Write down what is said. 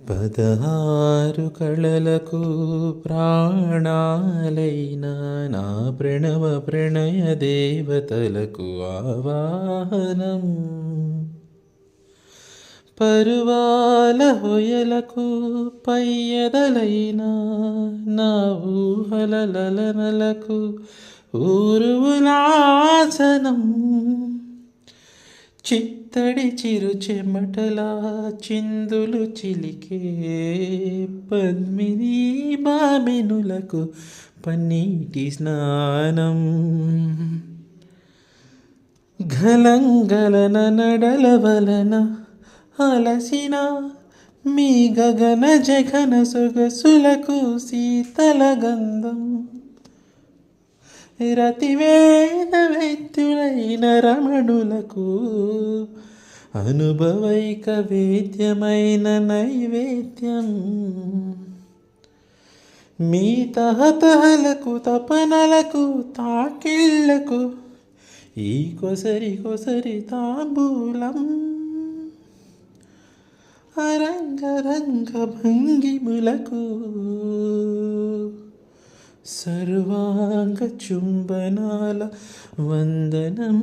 పదహారు కళలకు ప్రాణాలైన నా ప్రణవ ప్రణయ దేవతలకు ఆవాహనం. పరువాల హొయలకు పయ్యదలైన నా ఊహల లలనలకు ఊరువులాసనం. చిత్తడి చిరు చెమటలా చిందులు చిలికే పద్మిని బామెనులకు పన్నీటి స్నానం. గలంగలన నడల వలన అలసిన మీ గగన జగన సొగసులకు శీతల గంధం. రతివేద వైద్యులైన రమణులకు అనుభవైక వేద్యమైన నైవేద్యం. మీ తహతహలకు తపనలకు తాకిళ్లకు ఈ కొసరి కొసరి తాంబూలం. అరంగరంగ భంగిములకు సర్వాంగ చుంబనాల వందనం.